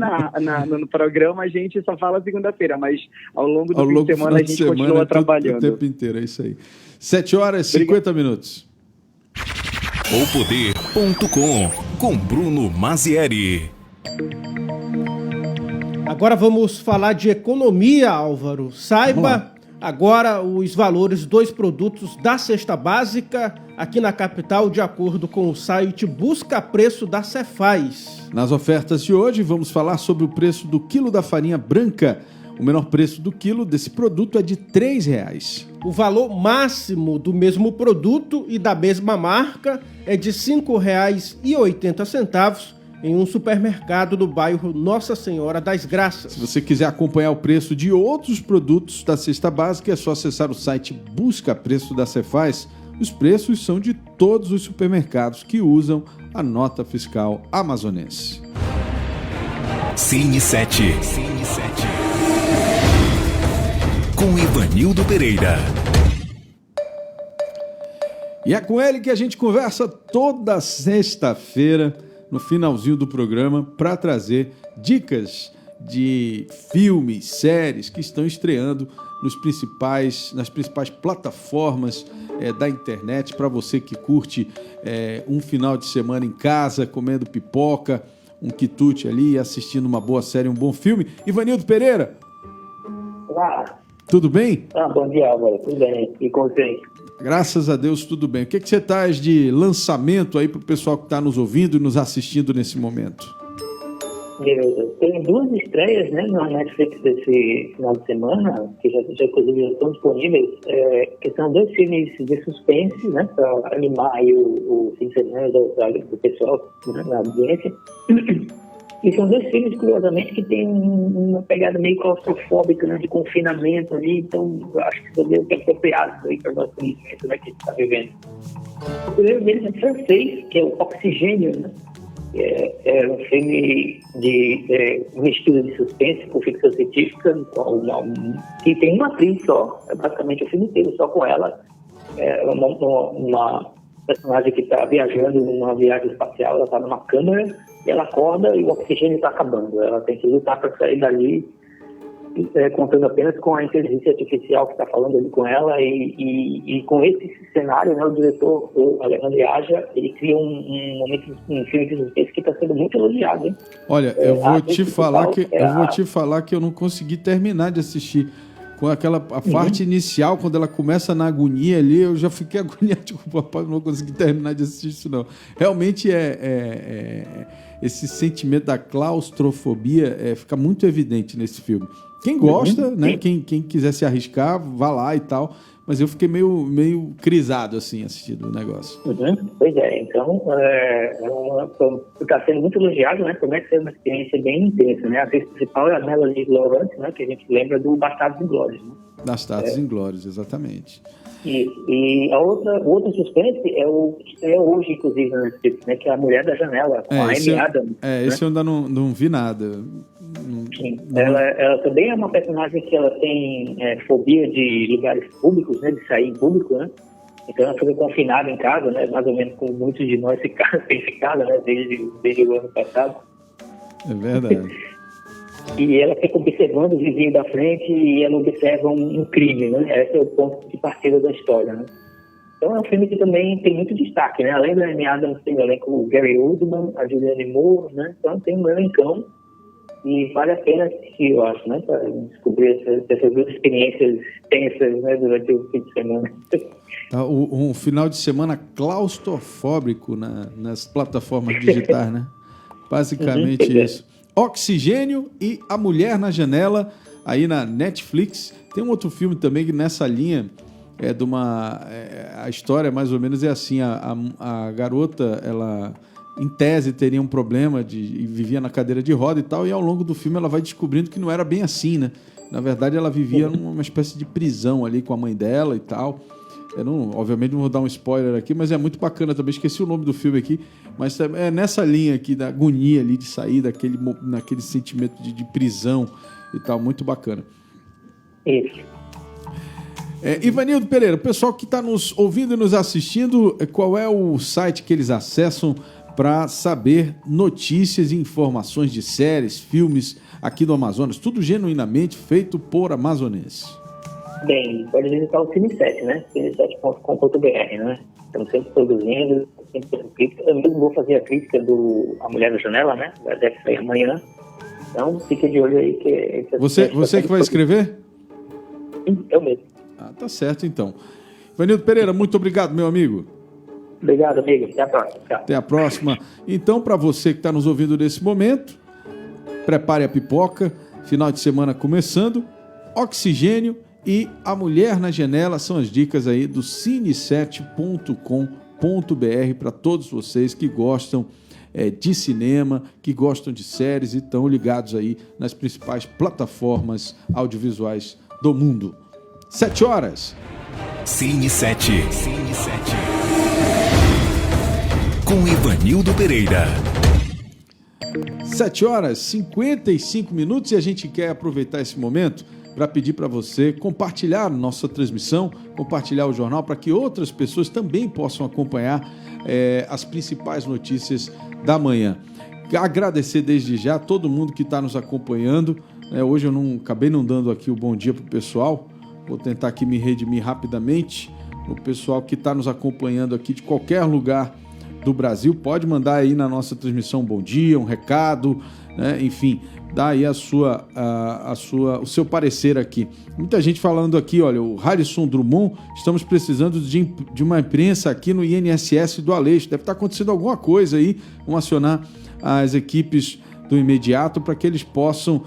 no programa a gente só fala segunda-feira, mas ao longo do fim de semana a gente continua trabalhando. O tempo inteiro, é isso aí. 7h50. Opoder.com, com Bruno Mazieri. Agora vamos falar de economia, Álvaro. Saiba agora os valores dos produtos da cesta básica aqui na capital, de acordo com o site Busca Preço da Cefaz. Nas ofertas de hoje, vamos falar sobre o preço do quilo da farinha branca. O menor preço do quilo desse produto é de R$ 3,00. O valor máximo do mesmo produto e da mesma marca é de R$ 5,80 em um supermercado do bairro Nossa Senhora das Graças. Se você quiser acompanhar o preço de outros produtos da cesta básica, é só acessar o site Busca Preço da Cefaz. Os preços são de todos os supermercados que usam a nota fiscal amazonense. Cine 7. Com Ivanildo Pereira. E é com ele que a gente conversa toda sexta-feira, no finalzinho do programa, para trazer dicas de filmes, séries que estão estreando nas principais plataformas da internet, para você que curte um final de semana em casa, comendo pipoca, um quitute ali, assistindo uma boa série, um bom filme. Ivanildo Pereira. Olá. Tudo bem? Bom dia, Álvaro. Tudo bem. E com você? Graças a Deus, tudo bem. O que você traz de lançamento aí para o pessoal que está nos ouvindo e nos assistindo nesse momento? Beleza. Tem 2 estreias, né, na Netflix desse final de semana, que já inclusive já estão disponíveis, que são 2 filmes de suspense, né, para animar aí o fim de semana do pessoal, né, na audiência. E são 2 filmes, curiosamente, que tem uma pegada meio claustrofóbica, né, de confinamento ali, então eu acho que seria apropriado aí para o nosso conhecimento, né, que a gente está vivendo. O primeiro deles é francês, que é o Oxigênio, né? É um filme de mistura de suspense com ficção científica, que tem uma atriz só, basicamente o filme inteiro só com ela. É uma personagem que está viajando numa viagem espacial, ela está numa câmera e ela acorda e o oxigênio está acabando. Ela tem que lutar para sair dali, contando apenas com a inteligência artificial que está falando ali com ela, e com esse cenário, né, o diretor, o Alejandro Aja, ele cria um filme de suspense que está sendo muito elogiado, hein? Olha, eu vou te falar que eu não consegui terminar de assistir. Com aquela parte inicial, quando ela começa na agonia ali, eu já fiquei agoniado, tipo, papai, não vou conseguir terminar de assistir isso não. Realmente esse sentimento da claustrofobia fica muito evidente nesse filme. Quem gosta, né? Quem quiser se arriscar, vá lá e tal. Mas eu fiquei meio crisado, assim, assistindo o negócio. Pois é, então está sendo muito elogiado, né? Promete ser uma experiência bem intensa, né? A atriz principal é a Melanie Laurent, né? Que a gente lembra do Bastardos Inglórios, né? Bastardos Inglórios, exatamente. E o outro suspense é hoje, inclusive, na Netflix, né? Que é A Mulher da Janela, com a Amy Adams. Esse eu ainda não vi nada. Sim, ela também é uma personagem que ela tem fobia de lugares públicos, né, de sair em público, né? Então ela fica confinada em casa, né, mais ou menos como muitos de nós têm ficado, né, desde o ano passado. É verdade. E ela fica observando o vizinho da frente e ela observa um crime, né? Esse é o ponto de partida da história, né? Então é um filme que também tem muito destaque, né? Além da Amy Adams, tem o elenco o Gary Oldman, a Julianne Moore, né? Então tem um elencão. E vale a pena assistir, eu acho, né? Para descobrir essas 2 experiências tensas, né? Durante o fim de semana. Um final de semana claustrofóbico nas plataformas digitais, né? Basicamente isso. Oxigênio e A Mulher na Janela, aí na Netflix. Tem um outro filme também que nessa linha de uma... a história mais ou menos é assim, a garota, ela... em tese teria um problema e vivia na cadeira de roda e tal, e ao longo do filme ela vai descobrindo que não era bem assim, né? Na verdade ela vivia numa espécie de prisão ali com a mãe dela e tal. Obviamente não vou dar um spoiler aqui, mas é muito bacana também, esqueci o nome do filme aqui, mas é nessa linha aqui da agonia ali de sair naquele sentimento de prisão e tal, muito bacana. Isso. Ivanildo Pereira, o pessoal que está nos ouvindo e nos assistindo, qual é o site que eles acessam para saber notícias e informações de séries, filmes aqui do Amazonas, tudo genuinamente feito por amazonenses? Bem, pode visitar o Cine 7, né? cine7.com.br, né? Estamos sempre produzindo, sempre fazendo crítica. Eu mesmo vou fazer a crítica do A Mulher da Janela, né? Deve sair amanhã. Então, fica de olho aí que... Você que vai escrever? Sim, eu mesmo. Tá certo, então. Ivanildo Pereira, muito obrigado, meu amigo. Obrigado, amigo. Até a próxima. Tchau. Até a próxima. Então, para você que está nos ouvindo nesse momento, prepare a pipoca, final de semana começando, Oxigênio e A Mulher na Janela são as dicas aí do cine7.com.br para todos vocês que gostam de cinema, que gostam de séries e estão ligados aí nas principais plataformas audiovisuais do mundo. 7 horas. Cine 7. Com Ivanildo Pereira. 7 horas, 55 minutos, e a gente quer aproveitar esse momento para pedir para você compartilhar nossa transmissão, compartilhar o jornal, para que outras pessoas também possam acompanhar as principais notícias da manhã. Agradecer desde já todo mundo que está nos acompanhando. Hoje eu acabei não dando aqui o bom dia para o pessoal, vou tentar aqui me redimir rapidamente. O pessoal que está nos acompanhando aqui de qualquer lugar do Brasil, pode mandar aí na nossa transmissão um bom dia, um recado, né? Enfim, dá aí o seu parecer aqui. Muita gente falando aqui, olha, o Harrison Drummond, estamos precisando de uma imprensa aqui no INSS do Aleixo, deve estar acontecendo alguma coisa aí, vamos acionar as equipes do imediato para que eles possam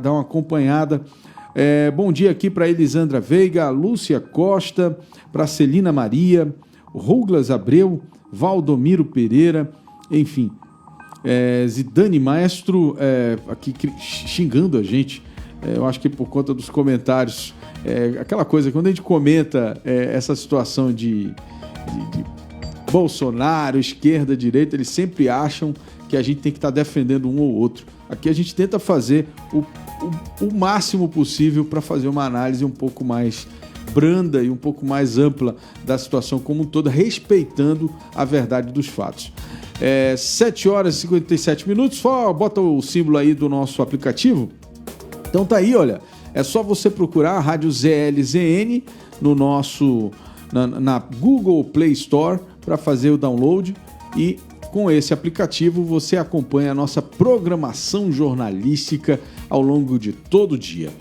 dar uma acompanhada. Bom dia aqui para Elisandra Veiga, Lúcia Costa, para Celina Maria, Douglas Abreu, Valdomiro Pereira, enfim, Zidane Maestro aqui xingando a gente, eu acho que por conta dos comentários, aquela coisa, quando a gente comenta essa situação de Bolsonaro, esquerda, direita, eles sempre acham que a gente tem que estar defendendo um ou outro. Aqui a gente tenta fazer o máximo possível para fazer uma análise um pouco mais branda e um pouco mais ampla da situação como um todo, respeitando a verdade dos fatos. 7 horas e 57 minutos, bota o símbolo aí do nosso aplicativo. Então tá aí, olha, é só você procurar a Rádio ZLZN na Google Play Store para fazer o download, e com esse aplicativo você acompanha a nossa programação jornalística ao longo de todo o dia.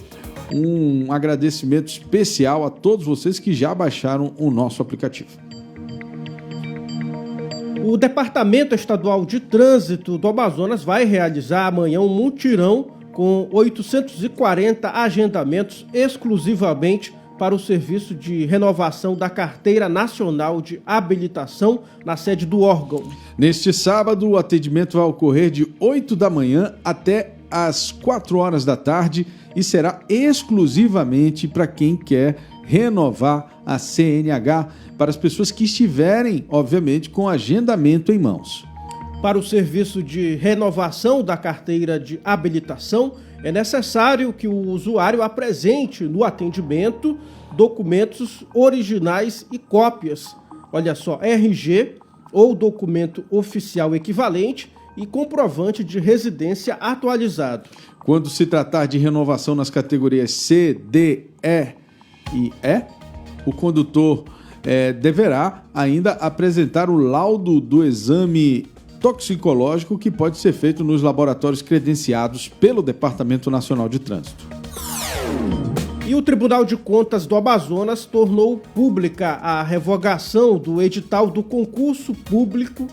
Um agradecimento especial a todos vocês que já baixaram o nosso aplicativo. O Departamento Estadual de Trânsito do Amazonas vai realizar amanhã um mutirão com 840 agendamentos exclusivamente para o serviço de renovação da Carteira Nacional de Habilitação na sede do órgão. Neste sábado, o atendimento vai ocorrer de 8 da manhã até às 4 horas da tarde e será exclusivamente para quem quer renovar a CNH, para as pessoas que estiverem, obviamente, com agendamento em mãos. Para o serviço de renovação da carteira de habilitação, é necessário que o usuário apresente no atendimento documentos originais e cópias. Olha só, RG ou documento oficial equivalente e comprovante de residência atualizado. Quando se tratar de renovação nas categorias C, D, E e E, o condutor deverá ainda apresentar o laudo do exame toxicológico que pode ser feito nos laboratórios credenciados pelo Departamento Nacional de Trânsito. E o Tribunal de Contas do Amazonas tornou pública a revogação do edital do concurso público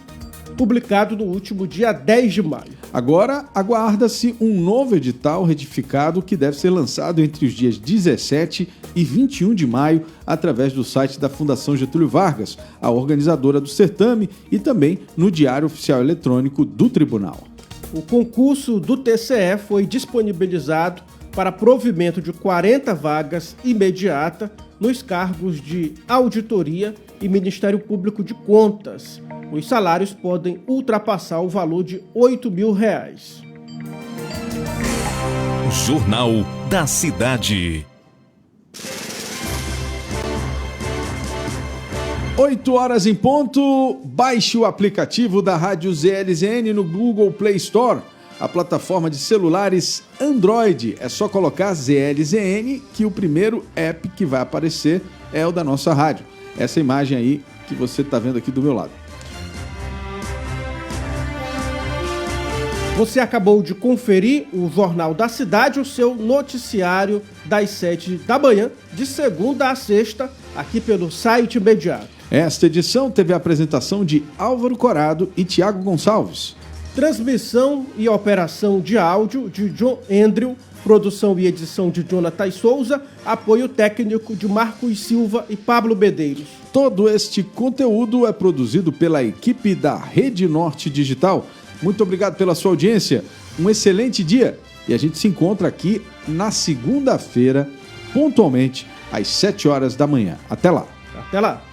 publicado no último dia 10 de maio. Agora, aguarda-se um novo edital retificado que deve ser lançado entre os dias 17 e 21 de maio através do site da Fundação Getúlio Vargas, a organizadora do certame, e também no Diário Oficial Eletrônico do Tribunal. O concurso do TCE foi disponibilizado para provimento de 40 vagas imediata nos cargos de auditoria e Ministério Público de Contas. Os salários podem ultrapassar o valor de R$ 8.000. Jornal da Cidade. 8 horas em ponto. Baixe o aplicativo da Rádio ZLZN no Google Play Store, a plataforma de celulares Android. É só colocar ZLZN que o primeiro app que vai aparecer é o da nossa rádio. Essa imagem aí que você está vendo aqui do meu lado. Você acabou de conferir o Jornal da Cidade, o seu noticiário das 7 da manhã, de segunda a sexta, aqui pelo site imediato. Esta edição teve a apresentação de Álvaro Corado e Tiago Gonçalves. Transmissão e operação de áudio de John Andrew, Produção e edição de Jonathan Souza, apoio técnico de Marcos Silva e Pablo Medeiros. Todo este conteúdo é produzido pela equipe da Rede Norte Digital. Muito obrigado pela sua audiência, um excelente dia e a gente se encontra aqui na segunda-feira, pontualmente, às 7 horas da manhã. Até lá! Até lá!